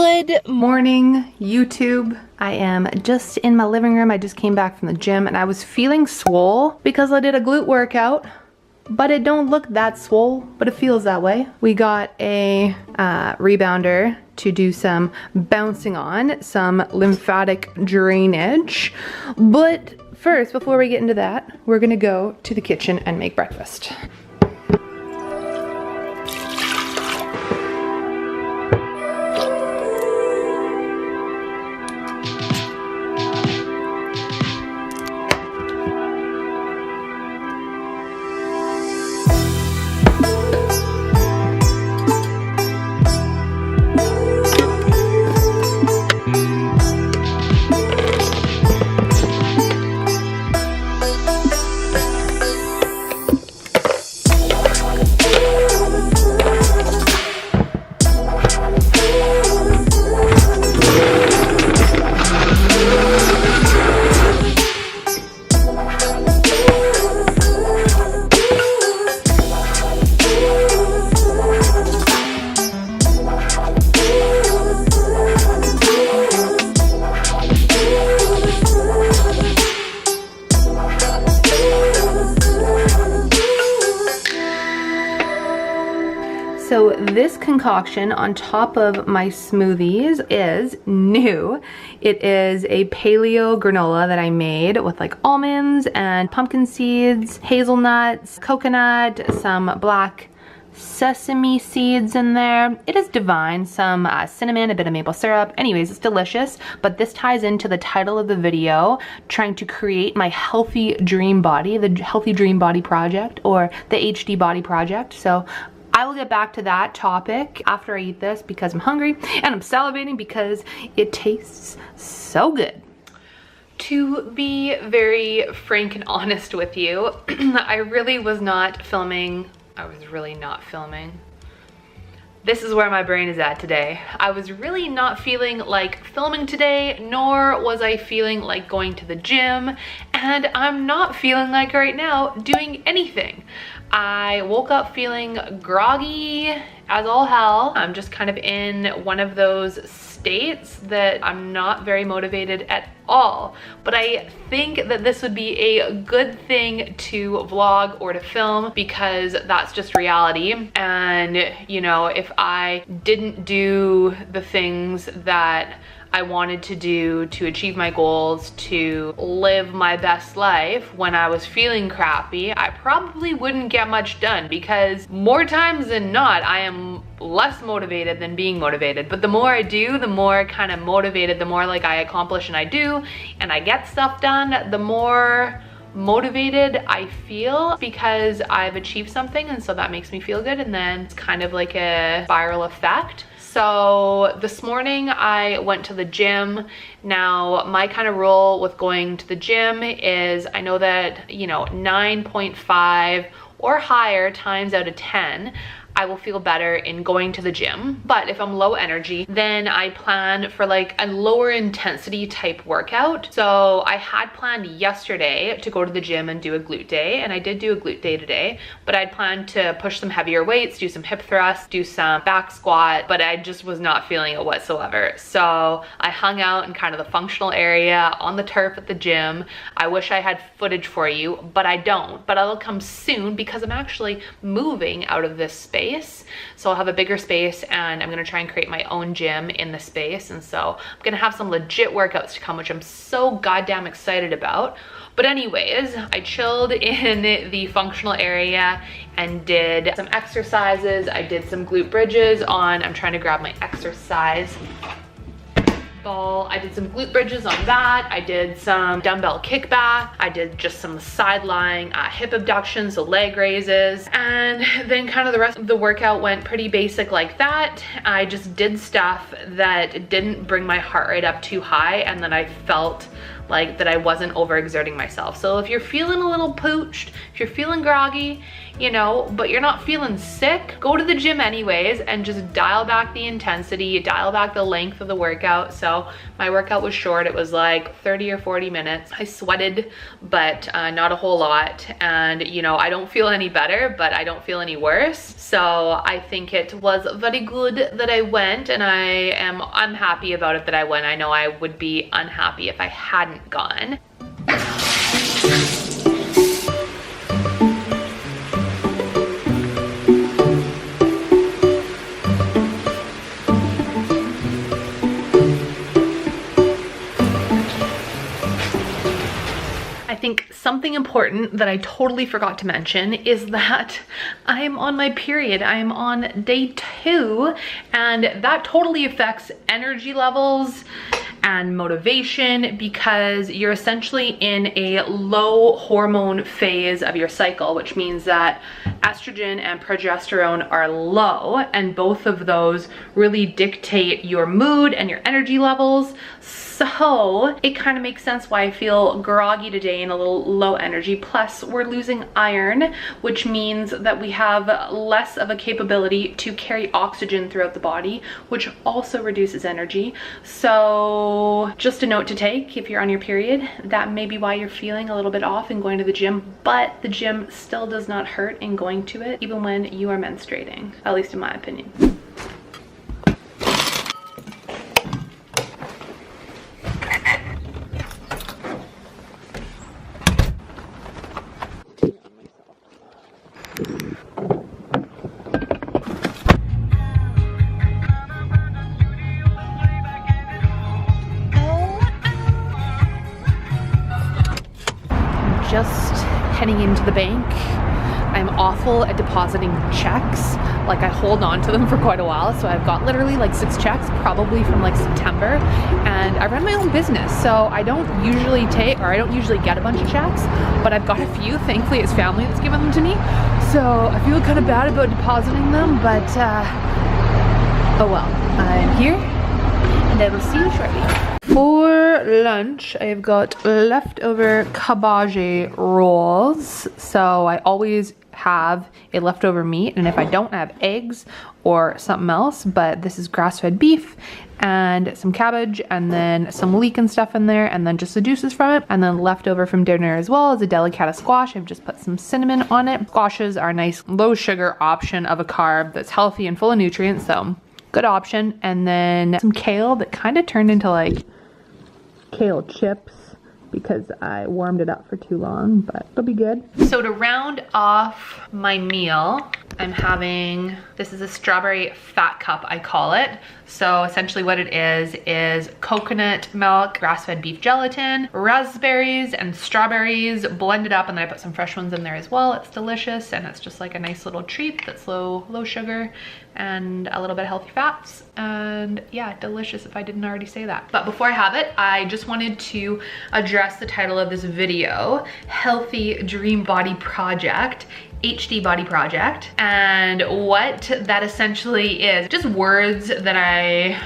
Good morning, YouTube. I am just in my living room. I just came back from the gym and I was feeling swole because I did a glute workout, but it don't look that swole, but it feels that way. We got a rebounder to do some bouncing on, some lymphatic drainage. But first, before we get into that, we're gonna go to the kitchen and make breakfast. So this concoction on top of my smoothies is new. It is a paleo granola that I made with like almonds and pumpkin seeds, hazelnuts, coconut, some black sesame seeds in there. It is divine, some cinnamon, a bit of maple syrup. Anyways, it's delicious, but this ties into the title of the video, trying to create my healthy dream body, the Healthy Dream Body Project, or the HD Body Project. So I will get back to that topic after I eat this because I'm hungry and I'm salivating because it tastes so good. To be very frank and honest with you, I really was not filming. This is where my brain is at today. I was really not feeling like filming today, nor was I feeling like going to the gym, and I'm not feeling like right now doing anything. I woke up feeling groggy as all hell. I'm just kind of in one of those states that I'm not very motivated at all. But I think that this would be a good thing to vlog or to film because that's just reality. And you know, if I didn't do the things that I wanted to do to achieve my goals, to live my best life when I was feeling crappy, I probably wouldn't get much done because more times than not, I am less motivated than being motivated. But the more I do, the more kind of motivated, the more like I accomplish and I do, and I get stuff done, the more motivated I feel because I've achieved something, and so that makes me feel good, and then it's kind of like a spiral effect. So this morning I went to the gym. Now my kind of rule with going to the gym is I know that, you know, 9.5 or higher times out of 10, I will feel better in going to the gym. But if I'm low energy, then I plan for like a lower intensity type workout. So I had planned yesterday to go to the gym and do a glute day, and I did do a glute day today, but I'd planned to push some heavier weights, do some hip thrusts, do some back squat, but I just was not feeling it whatsoever. So I hung out in kind of the functional area on the turf at the gym. I wish I had footage for you, but I don't, but it'll come soon because I'm actually moving out of this space. So I'll have a bigger space and I'm gonna try and create my own gym in the space. And so I'm gonna have some legit workouts to come, which I'm so goddamn excited about. But anyways, I chilled in the functional area and did some exercises. I did some glute bridges on, I'm trying to grab my exercise ball. I did some glute bridges on that. I did some dumbbell kickback. I did just some side lying hip abductions, so leg raises. And then kind of the rest of the workout went pretty basic like that. I just did stuff that didn't bring my heart rate up too high, and then I felt like that I wasn't overexerting myself. So if you're feeling a little pooched, if you're feeling groggy, you know, but you're not feeling sick, go to the gym anyways and just dial back the intensity, dial back the length of the workout. So my workout was short. It was like 30 or 40 minutes. I sweated, but not a whole lot. And you know, I don't feel any better, but I don't feel any worse. So I think it was very good that I went, and I'm happy about it that I went. I know I would be unhappy if I hadn't gone. I think something important that I totally forgot to mention is that I'm on my period. I'm on day 2, and that totally affects energy levels and motivation because you're essentially in a low hormone phase of your cycle, which means that estrogen and progesterone are low, and both of those really dictate your mood and your energy levels. So it kind of makes sense why I feel groggy today and a little low energy. Plus we're losing iron, which means that we have less of a capability to carry oxygen throughout the body, which also reduces energy. So just a note to take, if you're on your period, that may be why you're feeling a little bit off and going to the gym, but the gym still does not hurt in going to it, even when you are menstruating, at least in my opinion. Just heading into the bank. I'm awful at depositing checks. Like I hold on to them for quite a while. So I've got literally like 6 checks, probably from like September. And I run my own business. So I don't usually get a bunch of checks, but I've got a few. Thankfully it's family that's given them to me. So I feel kind of bad about depositing them, but oh well, I'm here and I will see you shortly. For lunch, I've got leftover cabbage rolls. So I always have a leftover meat, and if I don't, I have eggs or something else, but this is grass-fed beef and some cabbage and then some leek and stuff in there, and then just the juices from it, and then leftover from dinner as well as a delicata squash. I've just put some cinnamon on it. Squashes are a nice low sugar option of a carb that's healthy and full of nutrients, so good option. And then some kale that kind of turned into like kale chips because I warmed it up for too long, but it'll be good. So to round off my meal, I'm having, this is a strawberry fat cup, I call it. So essentially what it is coconut milk, grass-fed beef gelatin, raspberries and strawberries blended up, and then I put some fresh ones in there as well. It's delicious, and it's just like a nice little treat that's low sugar and a little bit of healthy fats, and yeah, delicious if I didn't already say that. But before I have it, I just wanted to address the title of this video, Healthy Dream Body Project, HD Body Project, and what that essentially is. Just words that I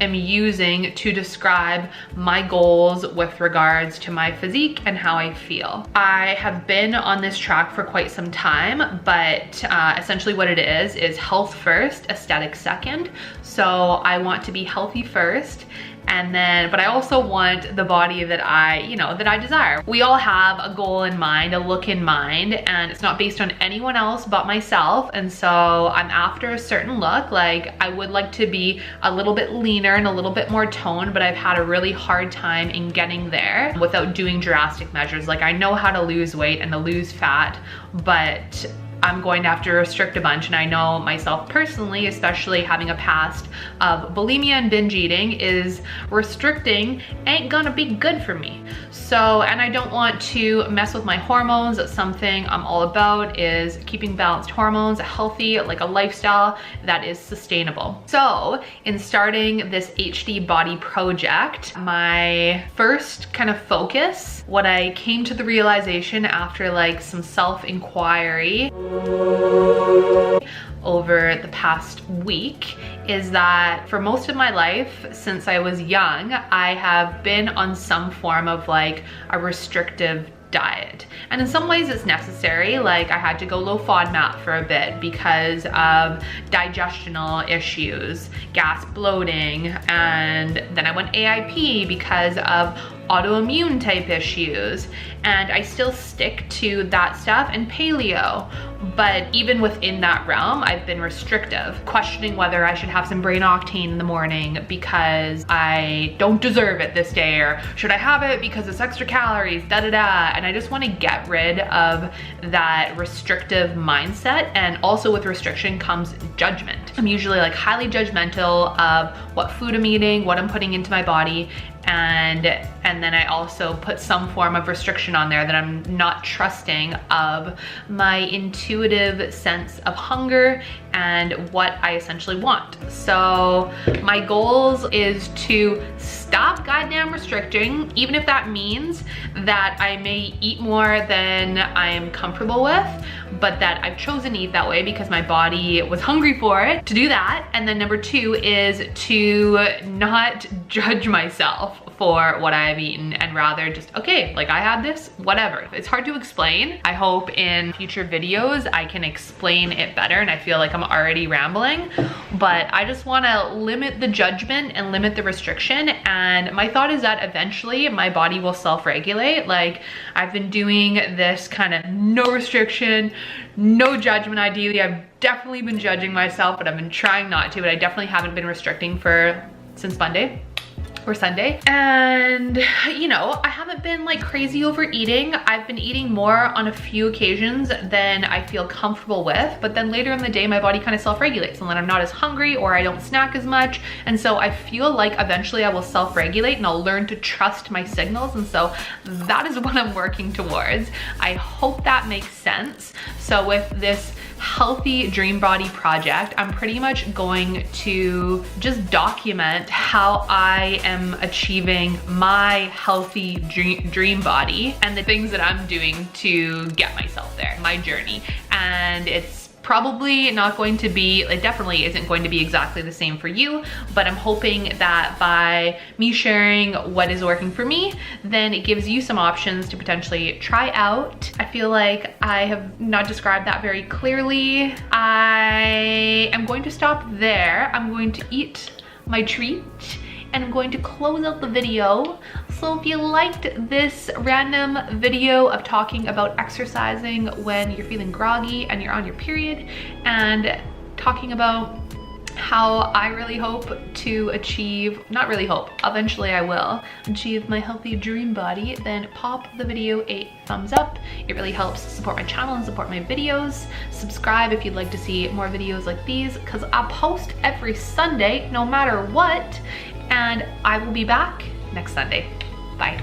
am using to describe my goals with regards to my physique and how I feel. I have been on this track for quite some time, but essentially what it is health first, aesthetic second. So I want to be healthy first, and then, but I also want the body that I desire. We all have a goal in mind, a look in mind, and it's not based on anyone else but myself. And so I'm after a certain look. Like I would like to be a little bit leaner and a little bit more toned, but I've had a really hard time in getting there without doing drastic measures. Like I know how to lose weight and to lose fat, but I'm going to have to restrict a bunch, and I know myself personally, especially having a past of bulimia and binge eating, is restricting ain't gonna be good for me. So, and I don't want to mess with my hormones. That's something I'm all about, is keeping balanced hormones, healthy, like a lifestyle that is sustainable. So in starting this HD body project, my first kind of focus, what I came to the realization after like some self-inquiry, over the past week is that for most of my life, since I was young, I have been on some form of like a restrictive diet. And in some ways it's necessary. Like I had to go low FODMAP for a bit because of digestional issues, gas, bloating, and then I went AIP because of autoimmune type issues, and I still stick to that stuff, and paleo. But even within that realm, I've been restrictive, questioning whether I should have some brain octane in the morning because I don't deserve it this day, or should I have it because it's extra calories, da-da-da. And I just want to get rid of that restrictive mindset. And also with restriction comes judgment. I'm usually like highly judgmental of what food I'm eating, what I'm putting into my body, and then I also put some form of restriction on there that I'm not trusting of my intuitive sense of hunger and what I essentially want. So my goals is to stop goddamn restricting, even if that means that I may eat more than I am comfortable with, but that I've chosen to eat that way because my body was hungry for it, to do that. And then number 2 is to not judge myself for what I've eaten, and rather just, okay, like I had this, whatever. It's hard to explain. I hope in future videos I can explain it better, and I feel like I'm already rambling, but I just wanna limit the judgment and limit the restriction. And my thought is that eventually my body will self-regulate. Like I've been doing this kind of no restriction, no judgment. Ideally, I've definitely been judging myself, but I've been trying not to, but I definitely haven't been restricting since Monday or Sunday. And you know, I haven't been like crazy overeating. I've been eating more on a few occasions than I feel comfortable with, but then later in the day my body kind of self-regulates, and then I'm not as hungry or I don't snack as much. And so I feel like eventually I will self-regulate and I'll learn to trust my signals. And so that is what I'm working towards. I hope that makes sense. So with this Healthy Dream Body project, I'm pretty much going to just document how I am achieving my healthy dream body and the things that I'm doing to get myself there, my journey. And it's probably not going to be, it definitely isn't going to be exactly the same for you, but I'm hoping that by me sharing what is working for me, then it gives you some options to potentially try out. I feel like I have not described that very clearly. I am going to stop there. I'm going to eat my treat and I'm going to close out the video. So if you liked this random video of talking about exercising when you're feeling groggy and you're on your period, and talking about how I really hope to achieve, not really hope, eventually I will achieve my healthy dream body, then pop the video a thumbs up. It really helps support my channel and support my videos. Subscribe if you'd like to see more videos like these, because I post every Sunday no matter what, and I will be back next Sunday. Bye.